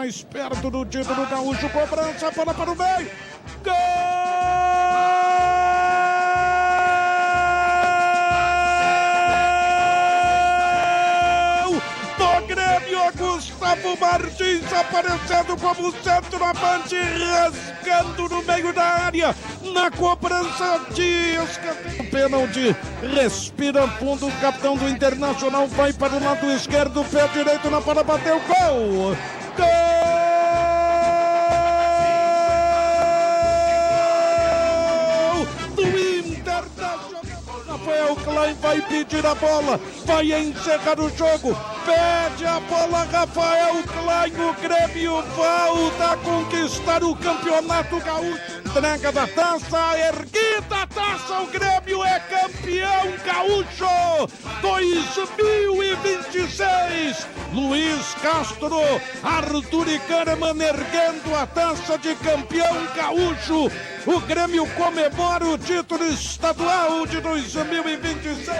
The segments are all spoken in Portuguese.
mais perto do título gaúcho. Cobrança, bola para o meio. Gol! Gustavo Martins aparecendo como centroavante, rasgando no meio da área, na cobrança de escanteio. Pênalti, respira fundo, o capitão do Internacional vai para o lado esquerdo, pé direito na bola, bateu, gol! Gol! Do Internacional. Rafael Klein vai pedir a bola, vai encerrar o jogo, pede a bola, Rafael Klein, o Grêmio volta a conquistar o Campeonato Gaúcho. Entrega da taça, erguida a taça, o Grêmio é campeão gaúcho 2026. Luiz Castro, Arthur e Kahneman erguendo a taça de campeão gaúcho. O Grêmio comemora o título estadual de 2026.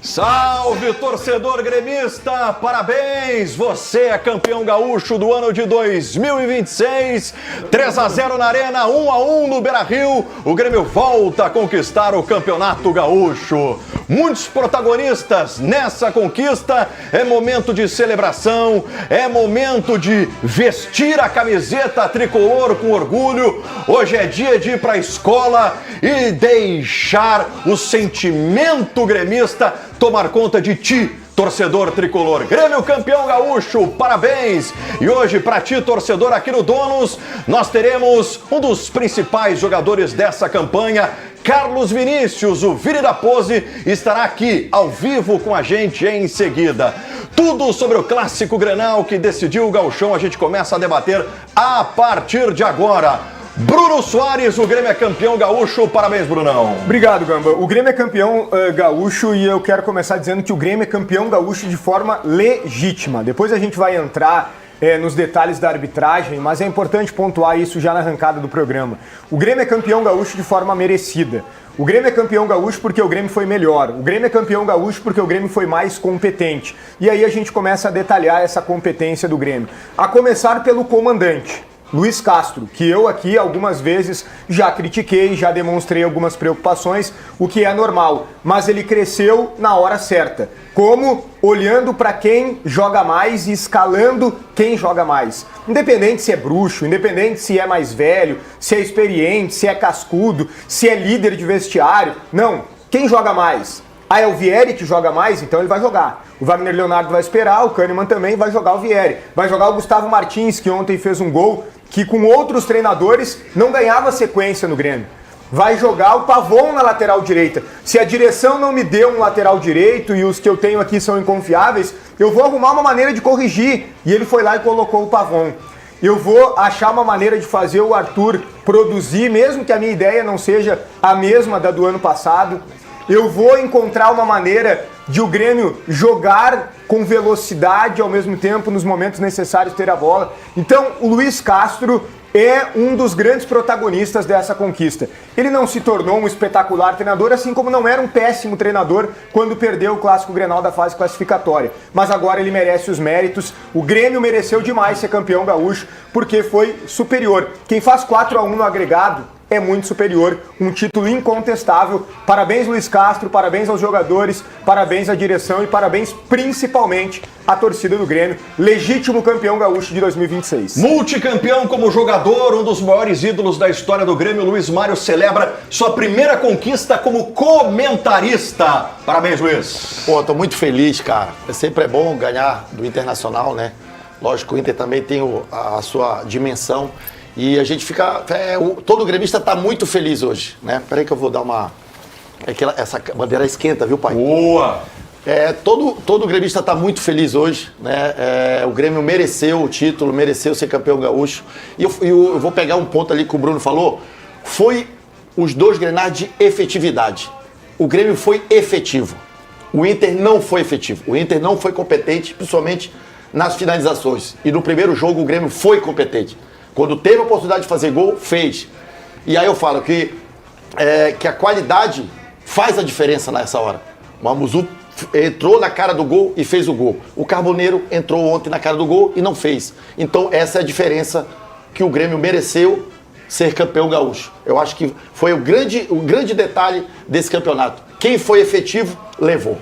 Salve, torcedor gremista! Parabéns! Você é campeão gaúcho do ano de 2026. 3-0 na Arena, 1-1 no Beira-Rio. O Grêmio volta a conquistar o Campeonato Gaúcho. Muitos protagonistas nessa conquista. É momento de celebração, é momento de vestir a camiseta tricolor com orgulho. Hoje é dia de ir para a escola e deixar o sentimento gremista tomar conta de ti, torcedor tricolor. Grêmio campeão gaúcho, parabéns! E hoje, para ti, torcedor, aqui no Donos, nós teremos um dos principais jogadores dessa campanha, Carlos Vinícius, o Vini da Pose, estará aqui ao vivo com a gente em seguida. Tudo sobre o clássico Grenal que decidiu o gauchão, a gente começa a debater a partir de agora. Bruno Soares, o Grêmio é campeão gaúcho. Parabéns, Brunão. Obrigado, Gamba. O Grêmio é campeão gaúcho e eu quero começar dizendo que o Grêmio é campeão gaúcho de forma legítima. Depois a gente vai entrar nos detalhes da arbitragem, mas é importante pontuar isso já na arrancada do programa. O Grêmio é campeão gaúcho de forma merecida. O Grêmio é campeão gaúcho porque o Grêmio foi melhor. O Grêmio é campeão gaúcho porque o Grêmio foi mais competente. E aí a gente começa a detalhar essa competência do Grêmio. A começar pelo comandante, Luiz Castro, que eu aqui algumas vezes já critiquei, já demonstrei algumas preocupações, o que é normal, mas ele cresceu na hora certa. Como? Olhando para quem joga mais e escalando quem joga mais. Independente se é bruxo, independente se é mais velho, se é experiente, se é cascudo, se é líder de vestiário. Não, quem joga mais? Ah, é o Vieri que joga mais? Então ele vai jogar. O Wagner Leonardo vai esperar, o Kahneman também vai jogar o Vieri. Vai jogar o Gustavo Martins, que ontem fez um gol que com outros treinadores não ganhava sequência no Grêmio. Vai jogar o Pavon na lateral direita. Se a direção não me deu um lateral direito e os que eu tenho aqui são inconfiáveis, eu vou arrumar uma maneira de corrigir. E ele foi lá e colocou o Pavon. Eu vou achar uma maneira de fazer o Arthur produzir, mesmo que a minha ideia não seja a mesma da do ano passado. Eu vou encontrar uma maneira de o Grêmio jogar com velocidade ao mesmo tempo nos momentos necessários ter a bola. Então, o Luiz Castro é um dos grandes protagonistas dessa conquista. Ele não se tornou um espetacular treinador, assim como não era um péssimo treinador quando perdeu o Clássico Grenal da fase classificatória. Mas agora ele merece os méritos. O Grêmio mereceu demais ser campeão gaúcho porque foi superior. Quem faz 4-1 no agregado é muito superior, um título incontestável. Parabéns, Luiz Castro, parabéns aos jogadores, parabéns à direção e parabéns principalmente à torcida do Grêmio, legítimo campeão gaúcho de 2026. Multicampeão como jogador, um dos maiores ídolos da história do Grêmio, Luiz Mário celebra sua primeira conquista como comentarista. Parabéns, Luiz. Pô, tô muito feliz, cara. Sempre é bom ganhar do Internacional, né? Lógico, o Inter também tem a sua dimensão. E a gente fica... todo gremista tá muito feliz hoje, né? Peraí que eu vou dar uma... essa bandeira esquenta, viu, pai? Boa! Todo gremista tá muito feliz hoje, né? O Grêmio mereceu o título, mereceu ser campeão gaúcho. E eu vou pegar um ponto ali que o Bruno falou. Foi os dois Grenais de efetividade. O Grêmio foi efetivo. O Inter não foi efetivo. O Inter não foi competente, principalmente nas finalizações. E no primeiro jogo o Grêmio foi competente. Quando teve a oportunidade de fazer gol, fez. E aí eu falo que a qualidade faz a diferença nessa hora. O Mamuzu entrou na cara do gol e fez o gol. O Carboneiro entrou ontem na cara do gol e não fez. Então essa é a diferença que o Grêmio mereceu ser campeão gaúcho. Eu acho que foi o grande detalhe desse campeonato. Quem foi efetivo, levou.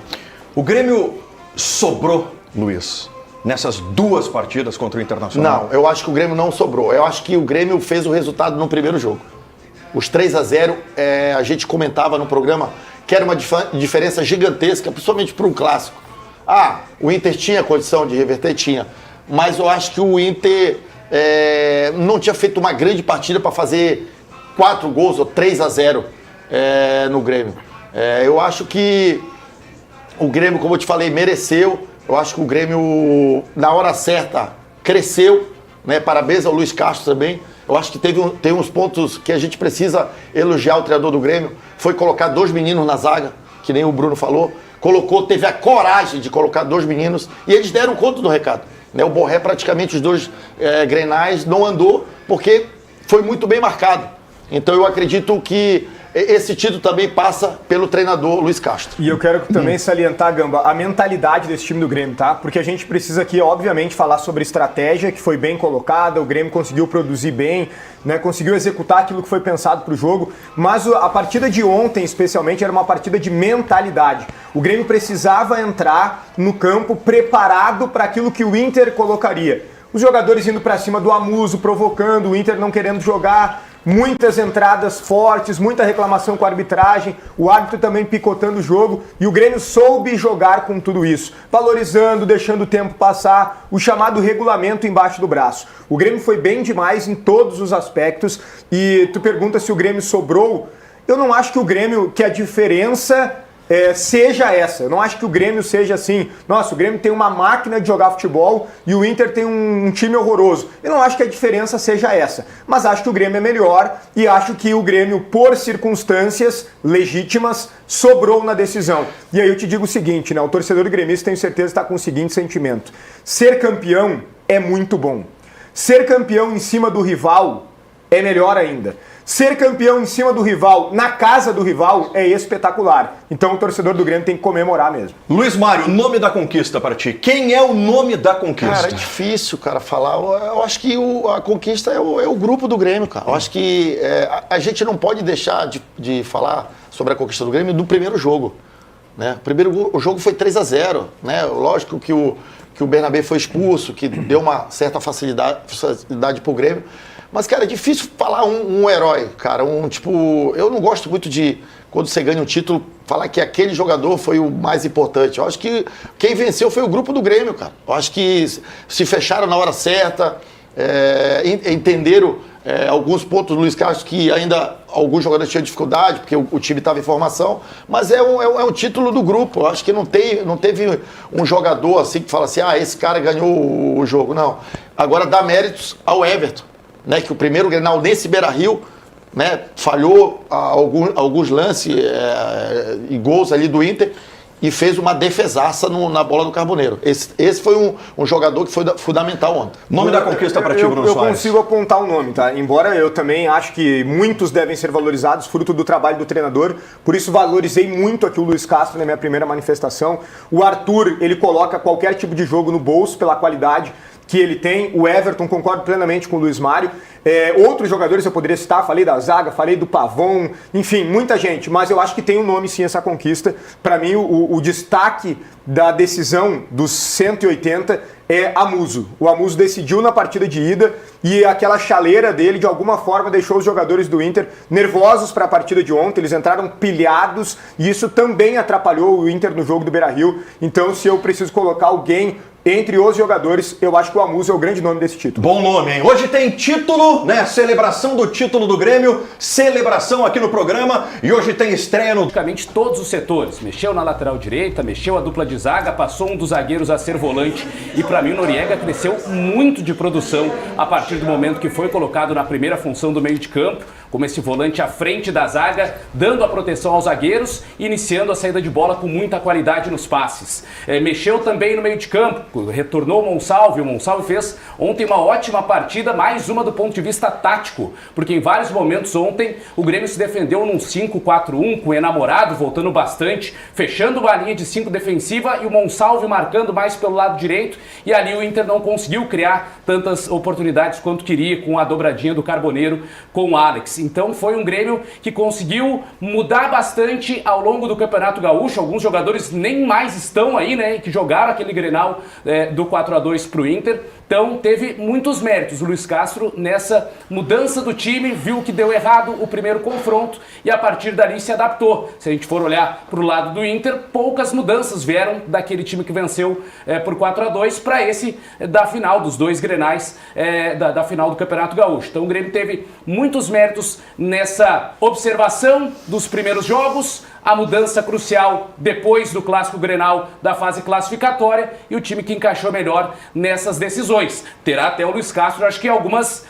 O Grêmio sobrou, Luiz, nessas 2 partidas contra o Internacional? Não, eu acho que o Grêmio não sobrou. Eu acho que o Grêmio fez o resultado no primeiro jogo. Os 3-0, a gente comentava no programa que era uma diferença gigantesca, principalmente para um clássico. O Inter tinha condição de reverter? Tinha. Mas eu acho que o Inter não tinha feito uma grande partida para fazer 4 gols ou 3-0 no Grêmio. Eu acho que o Grêmio, como eu te falei, mereceu. Eu acho que o Grêmio, na hora certa, cresceu. Né? Parabéns ao Luiz Castro também. Eu acho que tem uns pontos que a gente precisa elogiar o treinador do Grêmio. Foi colocar 2 meninos na zaga, que nem o Bruno falou. Teve a coragem de colocar 2 meninos e eles deram conta do recado. Né? O Borré, praticamente os 2 Grenais, não andou porque foi muito bem marcado. Então eu acredito que esse título também passa pelo treinador Luiz Castro. E eu quero também salientar, Gamba, a mentalidade desse time do Grêmio, tá? Porque a gente precisa aqui, obviamente, falar sobre estratégia, que foi bem colocada, o Grêmio conseguiu produzir bem, né? Conseguiu executar aquilo que foi pensado para o jogo, mas a partida de ontem, especialmente, era uma partida de mentalidade. O Grêmio precisava entrar no campo preparado para aquilo que o Inter colocaria. Os jogadores indo para cima do Amuso, provocando, o Inter não querendo jogar, muitas entradas fortes, muita reclamação com a arbitragem, o árbitro também picotando o jogo, e o Grêmio soube jogar com tudo isso, valorizando, deixando o tempo passar, o chamado regulamento embaixo do braço. O Grêmio foi bem demais em todos os aspectos, e tu pergunta se o Grêmio sobrou. Eu não acho que a diferença seja essa. Eu não acho que o Grêmio seja assim, nossa, o Grêmio tem uma máquina de jogar futebol e o Inter tem um time horroroso. Eu não acho que a diferença seja essa, mas acho que o Grêmio é melhor e acho que o Grêmio, por circunstâncias legítimas, sobrou na decisão. E aí eu te digo o seguinte, né? O torcedor gremista, tenho certeza, está com o seguinte sentimento: ser campeão é muito bom. Ser campeão em cima do rival é melhor ainda. Ser campeão em cima do rival, na casa do rival, é espetacular. Então o torcedor do Grêmio tem que comemorar mesmo. Luiz Mário, nome da conquista para ti. Quem é o nome da conquista? Cara, é difícil, cara, falar. Eu acho que a conquista é o grupo do Grêmio, cara. Eu acho que a gente não pode deixar de falar sobre a conquista do Grêmio do primeiro jogo. Né? O jogo foi 3-0. Né? Lógico que o Bernabé foi expulso, que deu uma certa facilidade pro Grêmio. Mas, cara, é difícil falar um herói, cara. Eu não gosto muito de, quando você ganha um título, falar que aquele jogador foi o mais importante. Eu acho que quem venceu foi o grupo do Grêmio, cara. Eu acho que se fecharam na hora certa, entenderam alguns pontos do Luiz Castro que ainda alguns jogadores tinham dificuldade, porque o time estava em formação, mas é um título do grupo. Eu acho que não teve um jogador assim que fala assim, esse cara ganhou o jogo. Não. Agora dá méritos ao Everton. Né, que o primeiro Grenal nesse Beira-Rio, né, falhou alguns lances e gols ali do Inter e fez uma defesaça na bola do Carboneiro. Esse foi um jogador que foi fundamental ontem. Nome da conquista para ti, Bruno Soares? Eu consigo apontar um nome, tá? Embora eu também acho que muitos devem ser valorizados, fruto do trabalho do treinador, por isso valorizei muito aqui o Luiz Castro na minha primeira manifestação. O Arthur, ele coloca qualquer tipo de jogo no bolso pela qualidade que ele tem. O Everton, concordo plenamente com o Luiz Mário. Outros jogadores eu poderia citar, falei da zaga, falei do Pavon, enfim, muita gente, mas eu acho que tem um nome sim essa conquista. Para mim, o destaque da decisão dos 180 é Amuso. O Amuso decidiu na partida de ida e aquela chaleira dele, de alguma forma, deixou os jogadores do Inter nervosos para a partida de ontem. Eles entraram pilhados e isso também atrapalhou o Inter no jogo do Beira-Rio. Então, se eu preciso colocar alguém entre os jogadores, eu acho que o Amuso é o grande nome desse título. Bom nome, hein? Hoje tem título, né? Celebração do título do Grêmio, celebração aqui no programa e hoje tem estreia no... Praticamente todos os setores. Mexeu na lateral direita, mexeu a dupla de zaga, passou um dos zagueiros a ser volante e para mim o Noriega cresceu muito de produção a partir do momento que foi colocado na primeira função do meio de campo. como esse volante à frente da zaga, dando a proteção aos zagueiros, iniciando a saída de bola com muita qualidade nos passes. Mexeu também no meio de campo, retornou o Monsalve fez ontem uma ótima partida, mais uma do ponto de vista tático, porque em vários momentos ontem o Grêmio se defendeu num 5-4-1, com o Enamorado voltando bastante, fechando uma linha de 5 defensiva e o Monsalve marcando mais pelo lado direito, e ali o Inter não conseguiu criar tantas oportunidades quanto queria com a dobradinha do Carboneiro com o Alex. Então foi um Grêmio que conseguiu mudar bastante ao longo do Campeonato Gaúcho. Alguns jogadores nem mais estão aí, né, que jogaram aquele Grenal do 4-2 pro Inter. Então teve muitos méritos o Luiz Castro nessa mudança do time, viu que deu errado o primeiro confronto e a partir dali se adaptou. Se a gente for olhar para o lado do Inter, poucas mudanças vieram daquele time que venceu por 4-2 para esse da final, dos 2 Grenais da final do Campeonato Gaúcho. Então o Grêmio teve muitos méritos nessa observação dos primeiros jogos, a mudança crucial depois do Clássico Grenal da fase classificatória e o time que encaixou melhor nessas decisões. Terá até o Luiz Castro, acho que algumas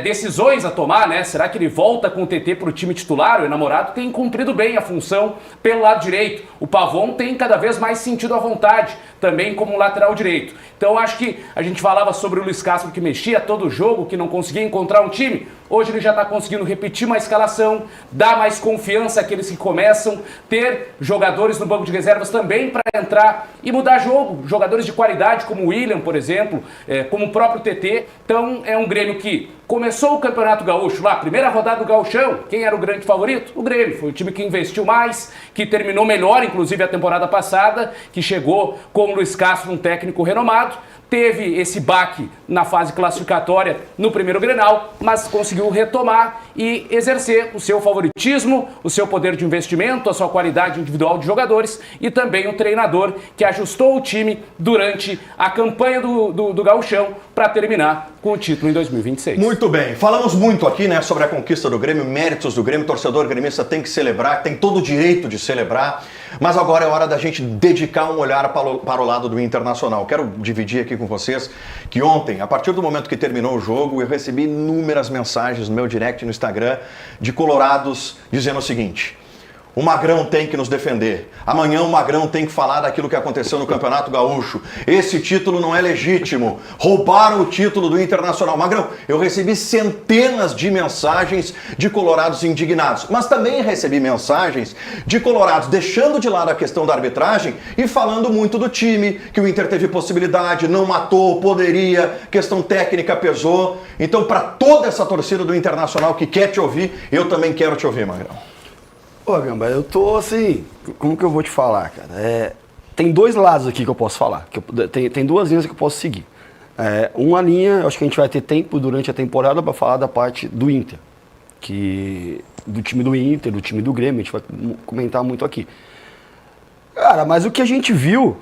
decisões a tomar, né? Será que ele volta com o TT para o time titular? O Enamorado tem cumprido bem a função pelo lado direito. O Pavon tem cada vez mais sentido à vontade, também como lateral direito. Então acho que a gente falava sobre o Luiz Castro que mexia todo o jogo, que não conseguia encontrar um time. Hoje ele já está conseguindo repetir uma escalação, dar mais confiança àqueles que começam, ter jogadores no banco de reservas também para entrar e mudar jogo. Jogadores de qualidade como o William, por exemplo, como o próprio TT. Então é um Grêmio que começou o Campeonato Gaúcho lá, primeira rodada do Gauchão. Quem era o grande favorito? O Grêmio. Foi o time que investiu mais, que terminou melhor, inclusive a temporada passada, que chegou com o Luiz Castro, um técnico renomado. Teve esse baque na fase classificatória no primeiro Grenal, mas conseguiu retomar e exercer o seu favoritismo, o seu poder de investimento, a sua qualidade individual de jogadores e também um treinador que ajustou o time durante a campanha do Gauchão para terminar com o título em 2026. Muito bem, falamos muito aqui, né, sobre a conquista do Grêmio, méritos do Grêmio, torcedor gremista tem que celebrar, tem todo o direito de celebrar, mas agora é hora da gente dedicar um olhar para o lado do Internacional. Quero dividir aqui com vocês que ontem, a partir do momento que terminou o jogo, eu recebi inúmeras mensagens no meu direct no Instagram de colorados dizendo o seguinte: o Magrão tem que nos defender. Amanhã o Magrão tem que falar daquilo que aconteceu no Campeonato Gaúcho. Esse título não é legítimo. Roubaram o título do Internacional. Magrão, eu recebi centenas de mensagens de colorados indignados, mas também recebi mensagens de colorados deixando de lado a questão da arbitragem e falando muito do time, que o Inter teve possibilidade, não matou, poderia, questão técnica pesou. Então, para toda essa torcida do Internacional que quer te ouvir, eu também quero te ouvir, Magrão. Ô, Gamba, eu tô assim, como que eu vou te falar, cara? Tem 2 lados aqui que eu posso falar, tem 2 linhas que eu posso seguir. Uma linha, eu acho que a gente vai ter tempo durante a temporada para falar da parte do Inter, do time do Inter, do time do Grêmio, a gente vai comentar muito aqui. Cara, mas o que a gente viu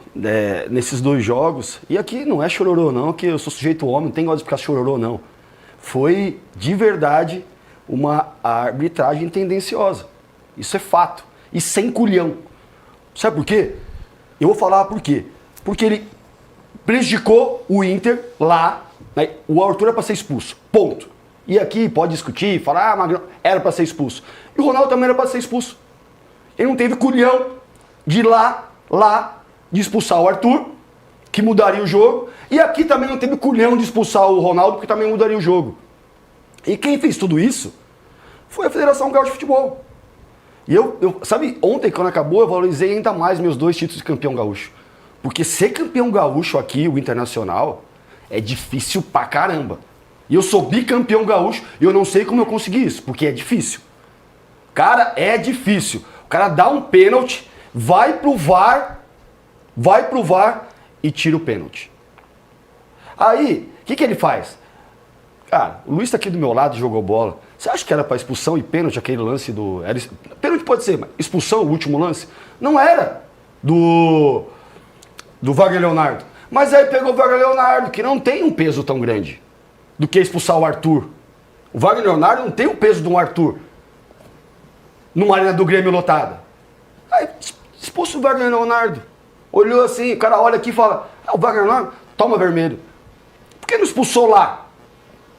nesses 2 jogos, e aqui não é chororô não, que eu sou sujeito homem, não tem gosto de ficar chororô não, foi de verdade uma arbitragem tendenciosa. Isso é fato. E sem culhão. Sabe por quê? Eu vou falar por quê. Porque ele prejudicou o Inter lá. Né? O Arthur era para ser expulso. Ponto. E aqui pode discutir, falar, Magrão, era para ser expulso. E o Ronaldo também era para ser expulso. Ele não teve culhão de ir lá, de expulsar o Arthur, que mudaria o jogo. E aqui também não teve culhão de expulsar o Ronaldo, porque também mudaria o jogo. E quem fez tudo isso foi a Federação Gaúcha de Futebol. E sabe, ontem quando acabou, eu valorizei ainda mais meus 2 títulos de campeão gaúcho. Porque ser campeão gaúcho aqui, o Internacional, é difícil pra caramba. E eu sou bicampeão gaúcho e eu não sei como eu consegui isso, porque é difícil. Cara, é difícil. O cara dá um pênalti, vai pro VAR e tira o pênalti. Aí, o que ele faz? Cara, o Luiz tá aqui do meu lado, jogou bola. Você acha que era para expulsão e pênalti aquele lance do... Pênalti pode ser, mas expulsão, o último lance? Não era do Wagner Leonardo. Mas aí pegou o Wagner Leonardo, que não tem um peso tão grande do que expulsar o Arthur. O Wagner Leonardo não tem o peso de um Arthur numa arena do Grêmio lotada. Aí expulsa o Wagner Leonardo. Olhou assim, o cara olha aqui e fala, o Wagner Leonardo, toma vermelho. Por que não expulsou lá?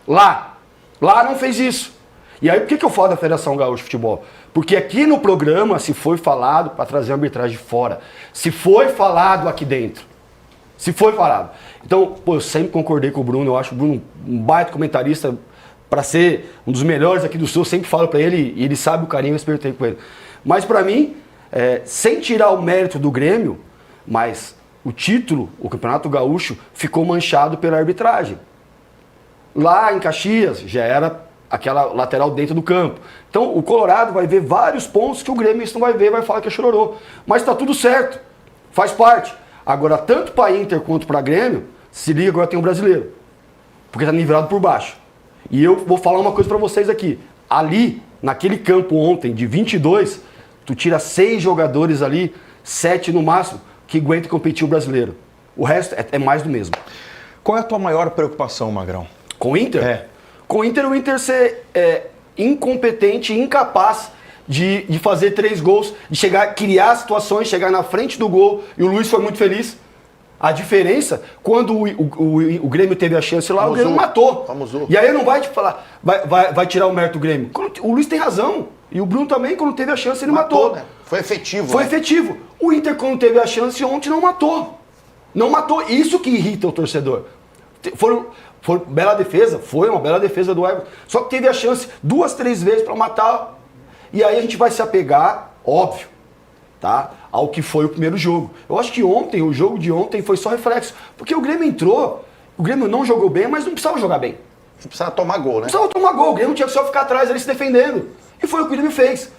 Lá não fez isso. E aí, por que eu falo da Federação Gaúcha de Futebol? Porque aqui no programa se foi falado para trazer a arbitragem de fora. Se foi falado aqui dentro. Se foi falado. Então, pô, eu sempre concordei com o Bruno. Eu acho o Bruno um baita comentarista para ser um dos melhores aqui do Sul. Eu sempre falo para ele e ele sabe o carinho e o respeito que eu tenho com ele. Mas para mim, sem tirar o mérito do Grêmio, mas o título, o Campeonato Gaúcho, ficou manchado pela arbitragem. Lá em Caxias já era aquela lateral dentro do campo. Então o Colorado vai ver vários pontos que o Grêmio não vai ver, vai falar que é chororô. Mas tá tudo certo, faz parte. Agora, tanto para Inter quanto para Grêmio, se liga, agora tem um brasileiro. Porque tá nivelado por baixo. E eu vou falar uma coisa para vocês aqui. Ali, naquele campo ontem, de 22, tu tira 6 jogadores ali, 7 no máximo, que aguenta competir o brasileiro. O resto é mais do mesmo. Qual é a tua maior preocupação, Magrão? Com o Inter? Com o Inter ser incompetente, incapaz de fazer 3 gols, de criar situações, chegar na frente do gol, e o Luiz foi muito feliz. A diferença, quando o Grêmio teve a chance lá, o Grêmio matou. E aí não vai te falar, vai tirar o mérito do Grêmio. O Luiz tem razão. E o Bruno também, quando teve a chance, ele matou. Né? Foi efetivo. Foi efetivo. O Inter, quando teve a chance ontem, não matou. Não matou. Isso que irrita o torcedor. Foi bela defesa, foi uma bela defesa do Everton. Só que teve a chance 2, 3 vezes para matar. E aí a gente vai se apegar, óbvio, tá, ao que foi o primeiro jogo. Eu acho que ontem, o jogo de ontem foi só reflexo. Porque o Grêmio entrou, o Grêmio não jogou bem, mas não precisava jogar bem. Não precisava tomar gol, né? Não precisava tomar gol, o Grêmio tinha que só ficar atrás ali se defendendo. E foi o que o Grêmio fez.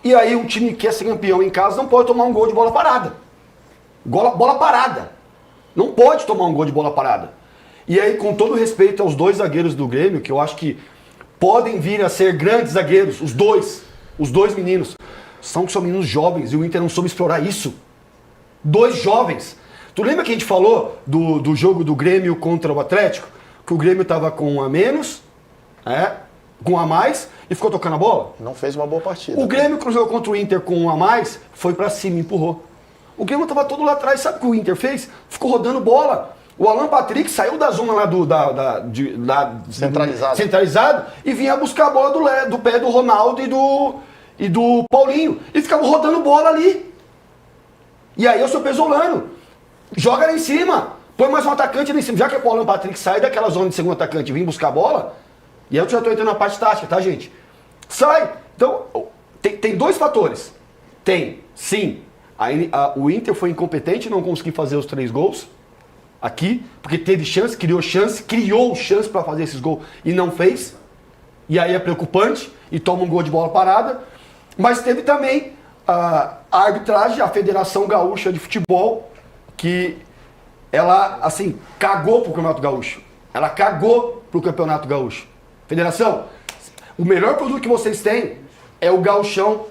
E aí um time que quer ser campeão em casa não pode tomar um gol de bola parada. Bola parada. Não pode tomar um gol de bola parada. E aí, com todo respeito aos 2 zagueiros do Grêmio, que eu acho que podem vir a ser grandes zagueiros, os dois meninos, são meninos jovens e o Inter não soube explorar isso. 2 jovens. Tu lembra que a gente falou do jogo do Grêmio contra o Atlético? Que o Grêmio tava com 1 a menos, com 1 a mais, e ficou tocando a bola? Não fez uma boa partida. O Grêmio, que jogou contra o Inter com 1 a mais, foi pra cima, empurrou. O Grêmio tava todo lá atrás, sabe o que o Inter fez? Ficou rodando bola. O Alan Patrick saiu da zona lá centralizado e vinha buscar a bola do pé do Ronaldo e do Paulinho. E ficava rodando bola ali. E aí é o seu Pesolano. Joga lá em cima. Põe mais um atacante lá em cima. Já que o Alan Patrick sai daquela zona de segundo atacante e vem buscar a bola, e aí eu já estou entrando na parte tática, tá, gente? Sai. Então, tem 2 fatores. Tem, sim, o Inter foi incompetente, não conseguiu fazer os 3 gols. Aqui, porque teve chance, criou chance para fazer esses gols e não fez. E aí é preocupante e toma um gol de bola parada. Mas teve também a arbitragem, a Federação Gaúcha de Futebol, que ela, assim, cagou pro Campeonato Gaúcho. Ela cagou pro Campeonato Gaúcho. Federação, o melhor produto que vocês têm é o Gauchão,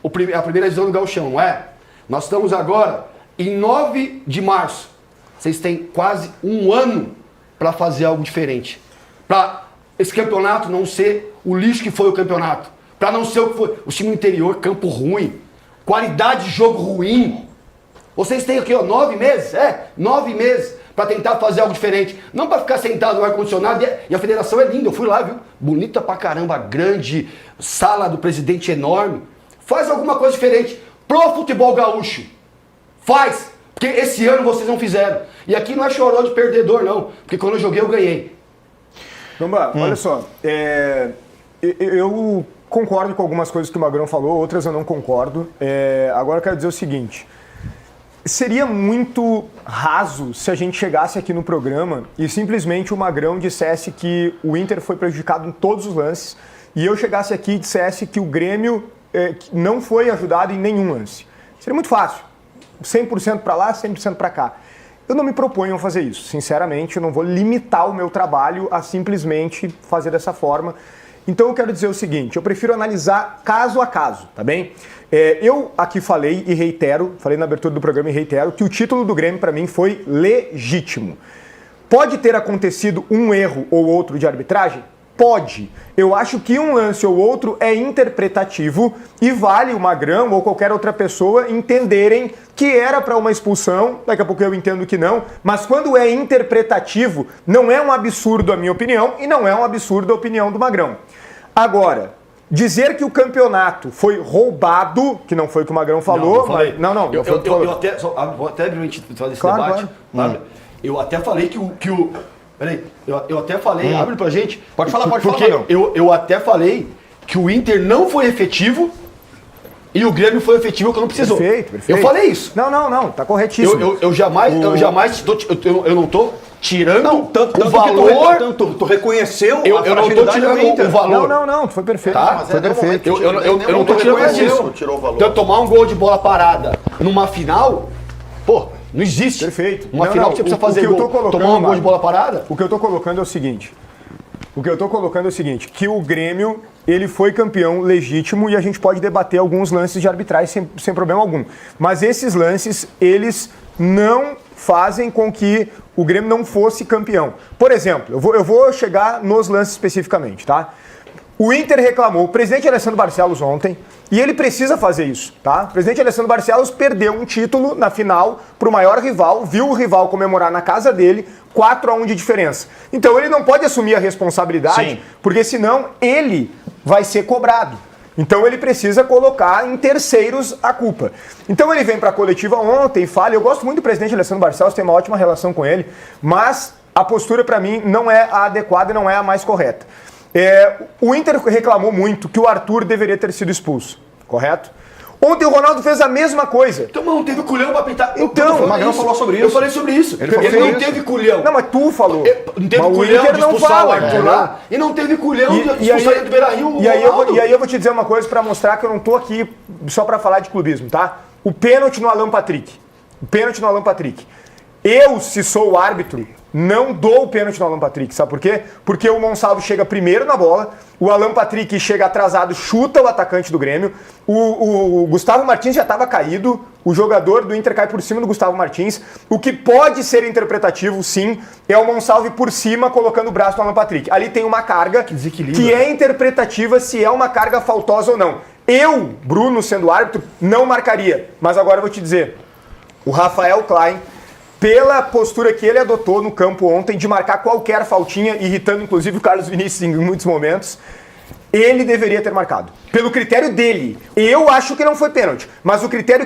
a primeira divisão do Gauchão, não é? Nós estamos agora em 9 de março. Vocês têm quase 1 ano para fazer algo diferente. Para esse campeonato não ser o lixo que foi o campeonato. Para não ser o que foi o time interior, campo ruim, qualidade de jogo ruim. Vocês têm aqui, 9 meses? 9 meses para tentar fazer algo diferente. Não para ficar sentado no ar-condicionado. E a federação é linda, eu fui lá, viu? Bonita pra caramba, grande, sala do presidente enorme. Faz alguma coisa diferente pro futebol gaúcho. Faz! Porque esse ano vocês não fizeram. E aqui não é choró de perdedor, não. Porque quando eu joguei, eu ganhei. Gamba, olha só. Eu concordo com algumas coisas que o Magrão falou, outras eu não concordo. Agora eu quero dizer o seguinte. Seria muito raso se a gente chegasse aqui no programa e simplesmente o Magrão dissesse que o Inter foi prejudicado em todos os lances e eu chegasse aqui e dissesse que o Grêmio não foi ajudado em nenhum lance. Seria muito fácil. 100% para lá, 100% para cá. Eu não me proponho a fazer isso. Sinceramente, eu não vou limitar o meu trabalho a simplesmente fazer dessa forma. Então eu quero dizer o seguinte, eu prefiro analisar caso a caso, tá bem? Eu aqui falei e reitero, falei na abertura do programa e reitero, que o título do Grêmio para mim foi legítimo. Pode ter acontecido um erro ou outro de arbitragem? Pode. Eu acho que um lance ou outro é interpretativo e vale o Magrão ou qualquer outra pessoa entenderem que era para uma expulsão, daqui a pouco eu entendo que não, mas quando é interpretativo, não é um absurdo a minha opinião e não é um absurdo a opinião do Magrão. Agora, dizer que o campeonato foi roubado, que não foi o que o Magrão falou, não, eu até, vou até abrir esse Claro, debate. claro. Eu até falei que o peraí, eu até falei, abre pra gente. Pode falar, Porque Magrão. eu até falei que o Inter não foi efetivo e o Grêmio foi efetivo que não precisou. Perfeito. Eu falei isso. Não, tá corretíssimo. Eu jamais eu não tô tirando Tanto o valor. tu reconheceu Eu a não tô fragilidade do tirando Inter. o valor. Não, foi perfeito. Tá? Foi perfeito. Eu não tô tirando isso. Tirou o valor. Então, tomar um gol de bola parada numa final, pô, não existe. Perfeito. Uma final que você precisa fazer o que eu tô gol, colocando, tomar um gol de Mário, bola parada. O que eu tô colocando é o seguinte. Que o Grêmio, ele foi campeão legítimo e a gente pode debater alguns lances de arbitragem sem problema algum. Mas esses lances, eles não fazem com que o Grêmio não fosse campeão. Por exemplo, eu vou chegar nos lances especificamente, tá? O Inter reclamou, o presidente Alessandro Barcelos ontem, e ele precisa fazer isso, tá? O presidente Alessandro Barcelos perdeu um título na final pro maior rival, viu o rival comemorar na casa dele, 4-1 de diferença. Então ele não pode assumir a responsabilidade, Sim. porque senão ele vai ser cobrado. Então ele precisa colocar em terceiros a culpa. Então ele vem para a coletiva ontem e fala, eu gosto muito do presidente Alessandro Barcelos, tenho uma ótima relação com ele, mas a postura para mim não é a adequada e não é a mais correta. O Inter reclamou muito que o Arthur deveria ter sido expulso, correto? Ontem o Ronaldo fez a mesma coisa. Então, mas não teve culhão pra pintar. Então, o Magrão falou sobre Eu isso. falei sobre isso. Ele falou Ele sobre não isso. teve culhão. Não, mas tu falou. Não teve Mas o culhão Inter de não expulsar fala, o Arthur entendeu? lá. E não teve culhão de E expulsar ele do Beira-Rio. e aí eu vou te dizer uma coisa pra mostrar que eu não tô aqui só pra falar de clubismo, tá? O pênalti no Alan Patrick. Eu, se sou o árbitro, não dou o pênalti no Alan Patrick, sabe por quê? Porque o Monsalvo chega primeiro na bola, o Alan Patrick chega atrasado, chuta o atacante do Grêmio, o Gustavo Martins já estava caído, o jogador do Inter cai por cima do Gustavo Martins. O que pode ser interpretativo, sim, é o Monsalve por cima colocando o braço no Alan Patrick. Ali tem uma carga que é interpretativa se é uma carga faltosa ou não. Eu, Bruno, sendo árbitro, não marcaria, mas agora eu vou te dizer, o Rafael Klein, pela postura que ele adotou no campo ontem de marcar qualquer faltinha, irritando inclusive o Carlos Vinícius em muitos momentos, ele deveria ter marcado. Pelo critério dele. Eu acho que não foi pênalti, mas o critério